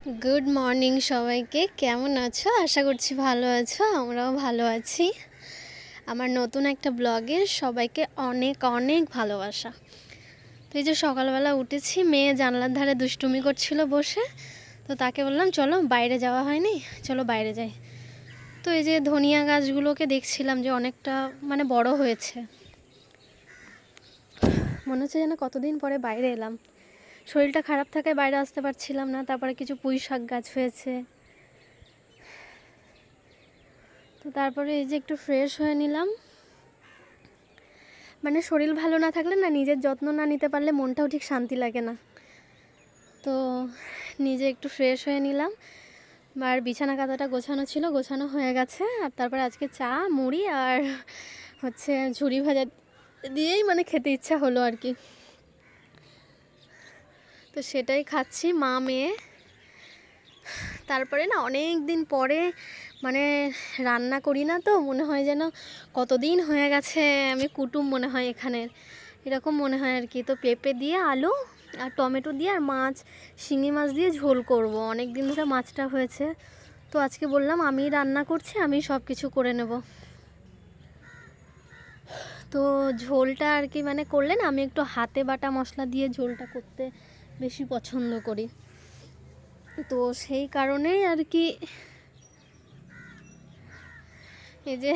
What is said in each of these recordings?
Good morning সবাইকে। কেমন আছো? আশা করছি ভালো আছো। আমরাও ভালো আছি। আমার নতুন একটা ব্লগে সবাইকে অনেক অনেক ভালোবাসা। তো এই যে সকালবেলা উঠেছি, মেয়ে জানলার ধারে দুষ্টুমি করছিল বসে, তো তাকে বললাম চলো, বাইরে যাওয়া হয়নি, চলো বাইরে যাই। তো এই যে ধনিয়া গাছগুলোকে দেখছিলাম যে অনেকটা বড় হয়েছে, মনে হচ্ছে যেন কতদিন পরে বাইরে এলাম। শরীরটা খারাপ থাকায় বাইরে আসতে পারছিলাম না। তারপরে কিছু পুঁই শাক গাছ হয়েছে, তো তারপরে এই যে একটু ফ্রেশ হয়ে নিলাম। শরীর ভালো না থাকলে না, নিজের যত্ন না নিতে পারলে মনটাও ঠিক শান্তি লাগে না। তো নিজে একটু ফ্রেশ হয়ে নিলাম। আর বিছানা কাঁথাটা গোছানো ছিল, গোছানো হয়ে গেছে। আর তারপরে আজকে চা, মুড়ি আর ঝুরি ভাজা দিয়েই খেতে ইচ্ছা হলো আর কি। তো সেটাই খাচ্ছি মা মেয়ে। তারপরে না অনেক দিন পরে রান্না করি না, তো মনে হয় যেন কতদিন হয়ে গেছে আমি কুটুম মনে হয় এখানের, এরকম মনে হয় আর কি। তো পেঁপে দিয়ে আলু আর টমেটো দিয়ে আর মাছ, শিঙি মাছ দিয়ে ঝোল করব। অনেক দিন ধরে মাছটা হয়েছে, তো আজকে বললাম আমি রান্না করছি, আমি সব কিছু করে নেব। তো ঝোলটা আর কি করলে না, আমি একটু হাতে বাটা মশলা দিয়ে ঝোলটা করতে বেশি পছন্দ করি। তো সেই কারণেই আর কি এই যে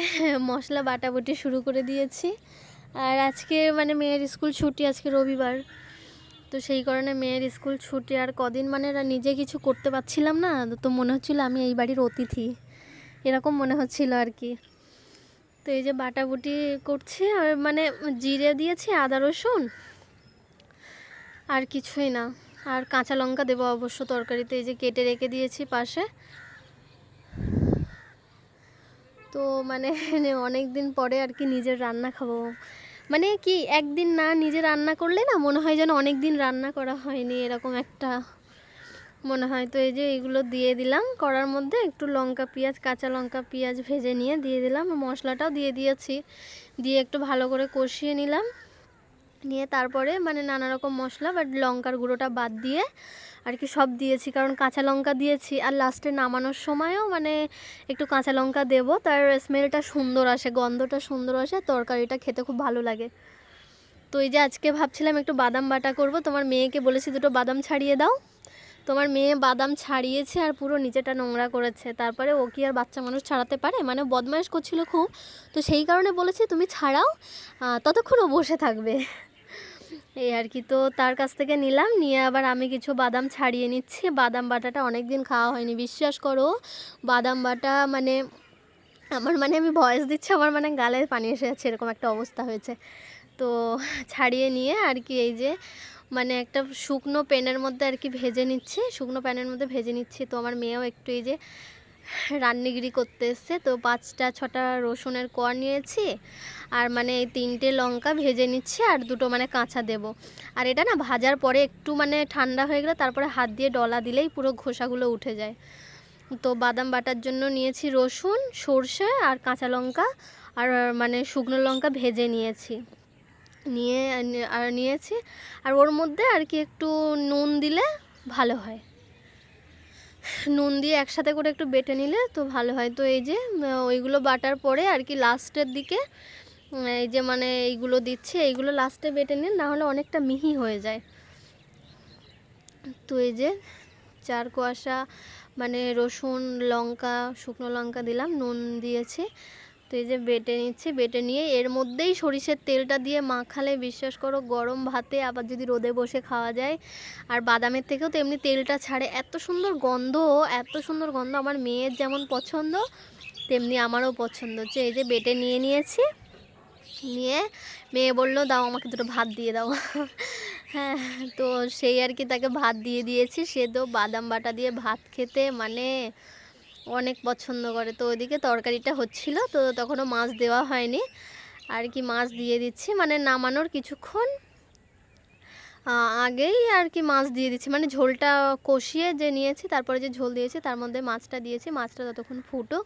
মশলা বাটাবুটি শুরু করে দিয়েছি। আর আজকে মেয়ের স্কুল ছুটি, আজকে রবিবার, তো সেই কারণে মেয়ের স্কুল ছুটি। আর কদিন নিজে কিছু করতে পারছিলাম না, তো মনে হচ্ছিলো আমি এই বাড়ির অতিথি, এরকম মনে হচ্ছিল আর কি। তো এই যে বাটাবুটি করছি, আর জিরে দিয়েছি, আদা রসুন, আর কিছুই না। আর কাঁচা লঙ্কা দেবো অবশ্য তরকারিতে, এই যে কেটে রেখে দিয়েছি পাশে। তো অনেক দিন পরে আর কি নিজের রান্না খাবো। কি একদিন না নিজে রান্না করলে না মনে হয় যেন অনেক দিন রান্না করা হয়নি, এরকম একটা মনে হয়। তো এই যে এগুলো দিয়ে দিলাম কড়ার মধ্যে, একটু লঙ্কা পেঁয়াজ, কাঁচা লঙ্কা পেঁয়াজ ভেজে নিয়ে দিয়ে দিলাম, মশলাটাও দিয়ে দিয়েছি, দিয়ে একটু ভালো করে কষিয়ে নিলাম। নিয়ে তারপরে নানা রকম মশলা বাট লঙ্কার গুঁড়োটা বাদ দিয়ে আর কি সব দিয়েছি, কারণ কাঁচা লঙ্কা দিয়েছি। আর লাস্টে নামানোর সময়ও একটু কাঁচা লঙ্কা দেবো, তার স্মেলটা সুন্দর আসে, গন্ধটা সুন্দর আসে, তরকারিটা খেতে খুব ভালো লাগে। তো এই যে আজকে ভাবছিলাম একটু বাদাম বাটা করব, তোমার মেয়েকে বলেছি দুটো বাদাম ছাড়িয়ে দাও। তোমার মেয়ে বাদাম ছাড়িয়েছে আর পুরো নিচেটা নোংরা করেছে। তারপরে ও কি আর বাচ্চা মানুষ ছাড়াতে পারে, বদমাইশ করছিল খুব, তো সেই কারণে বলেছি তুমি ছাড়াও, ততক্ষণ ও বসে থাকবে, এই আর কি। তো তার কাছ থেকে নিলাম, নিয়ে আবার আমি কিছু বাদাম ছাড়িয়ে নিচ্ছি। বাদাম বাটাটা অনেক দিন খাওয়া হয়নি, বিশ্বাস করো। বাদাম বাটা আমার আমি ভয়েস দিচ্ছি, আমার গালে পানি এসে যাচ্ছে, এরকম একটা অবস্থা হয়েছে। তো ছাড়িয়ে নিয়ে আর কি এই যে একটা শুকনো প্যানের মধ্যে আর কি ভেজে নিচ্ছি, শুকনো প্যানের মধ্যে ভেজে নিচ্ছি। তো আমার মেয়েও একটু এই যে রান্নিগিরি করতে এসছে, তো 5-6টা রসুনের কোয়া নিয়েছি, আর এই 3টে লঙ্কা ভেজে নিচ্ছি, আর দুটো কাঁচা দেব। আর এটা না ভাজার পরে একটু ঠান্ডা হয়ে গেলে তারপরে হাত দিয়ে ডলা দিলেই পুরো খোসাগুলো উঠে যায়। তো বাদাম বাটার জন্য নিয়েছি রসুন, সর্ষে আর কাঁচা লঙ্কা, আর শুকনো লঙ্কা ভেজে নিয়েছি, নিয়েছি। আর ওর মধ্যে আর কি একটু নুন দিলে ভালো হয়, নুন দিয়ে একসাথে করে একটু বেটে নিলে তো ভালো হয়। তো এই যে ওইগুলো বাটার পরে আর কি লাস্টের দিকে এই যে এইগুলো দিচ্ছি, এইগুলো লাস্টে বেটে নিন, না হলে অনেকটা মিহি হয়ে যায়। তো এই যে 4 কোয়াশা রসুন, লঙ্কা, শুকনো লঙ্কা দিলাম, নুন দিয়েছি। তো এই যে বেটে নিচ্ছি, বেটে নিয়ে এর মধ্যেই সরিষার তেলটা দিয়ে মাখালে বিশ্বাস করো গরম ভাতে, আবার যদি রোদে বসে খাওয়া যায়, আর বাদামের থেকেও তো এমনি তেলটা ছাড়ে, এত সুন্দর গন্ধ, এত সুন্দর গন্ধ। আমার মেয়ের যেমন পছন্দ তেমনি আমারও পছন্দ হচ্ছে। এই যে বেটে নিয়ে নিয়েছি, নিয়ে মেয়ে বললো দাও আমাকে দুটো ভাত দিয়ে দাও হ্যাঁ, তো সেই আর কি তাকে ভাত দিয়ে দিয়েছি। সে তো বাদাম বাটা দিয়ে ভাত খেতে অনেক পছন্দ করে। তো ওইদিকে তরকারিটা হচ্ছিল, তো তখনও মাছ দেওয়া হয়নি আর কি, মাছ দিয়ে দিচ্ছি নামানোর কিছুক্ষণ আগেই আর কি মাছ দিয়ে দিচ্ছি, ঝোলটা কষিয়ে যে নিয়েছি, তারপরে যে ঝোল দিয়েছি তার মধ্যে মাছটা দিয়েছি। মাছটা ততক্ষণ ফুটো,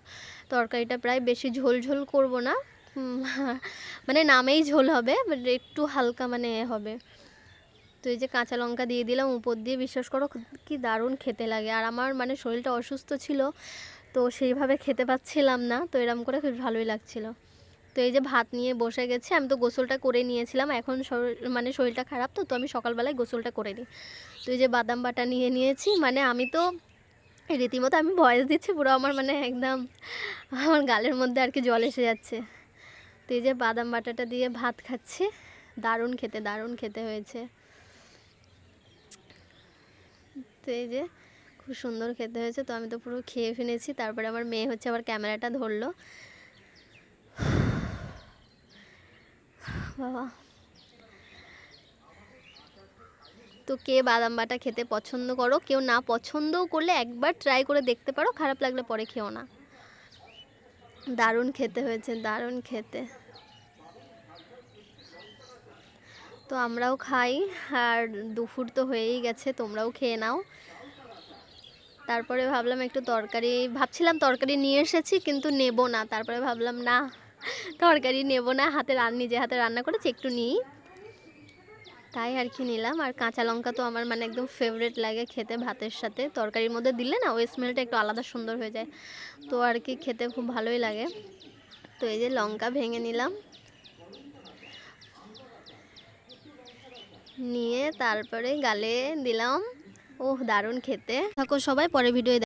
তরকারিটা প্রায় বেশি ঝোল ঝোল করব না, নামেই ঝোল হবে, একটু হালকা হবে। তো এই যে কাঁচা লঙ্কা দিয়ে দিলাম উপর দিয়ে, বিশ্বাস করো কি দারুণ খেতে লাগে। আর আমার মানে শরীরটা অসুস্থ ছিল, তো সেইভাবে খেতে পাচ্ছিলাম না, তো এরম করে খুব ভালোই লাগছিল। তো এই যে ভাত নিয়ে বসে গেছে, আমি তো গোসলটা করে নিয়েছিলাম, এখন মানে শরীরটা খারাপ, তো আমি সকালবেলায় গোসলটা করে নিই। তো এই যে বাদাম বাটা নিয়ে নিয়েছি, মানে আমি তো রীতিমতো আমি ভয়েস দিচ্ছি পুরো, আমার মানে একদম আমার গালের মধ্যে আর কি জল এসে যাচ্ছে। তো এই যে বাদাম বাটাটা দিয়ে ভাত খাচ্ছি, দারুণ খেতে হয়েছে। তো এই যে খুব সুন্দর খেতে হয়েছে, তো আমি তো পুরো খেয়ে ফেলেছি। তারপরে আমার মেয়ে হচ্ছে আবার ক্যামেরাটা ধরলো। বাবা, তো কে বাদাম বাটা খেতে পছন্দ করো, কেউ না পছন্দও করলে একবার ট্রাই করে দেখতে পারো, খারাপ লাগলে পরে খেও না। দারুণ খেতে হয়েছে, দারুণ খেতে। তো আমরাও খাই, আর দুপুর তো হয়েই গেছে, তোমরাও খেয়ে নাও। তারপরে ভাবলাম একটু তরকারি, ভাবছিলাম তরকারি নিয়ে এসেছি কিন্তু নেব না, তারপরে ভাবলাম না তরকারি নেব না, নিজে হাতে রান্না করেছি, একটু নিই, তাই আর কি নিলাম। আর কাঁচা লঙ্কা তো আমার মানে একদম ফেভারিট লাগে খেতে, ভাতের সাথে তরকারির মধ্যে দিলে না ওই স্মেলটা একটু আলাদা সুন্দর হয়ে যায়, তো আর কি খেতে খুব ভালোই লাগে। তো এই যে লঙ্কা ভেঙে নিলাম, নিয়ে তারপরে গালে দিলাম। ওহ দারুণ খেতে। থাকো সবাই, পরে ভিডিও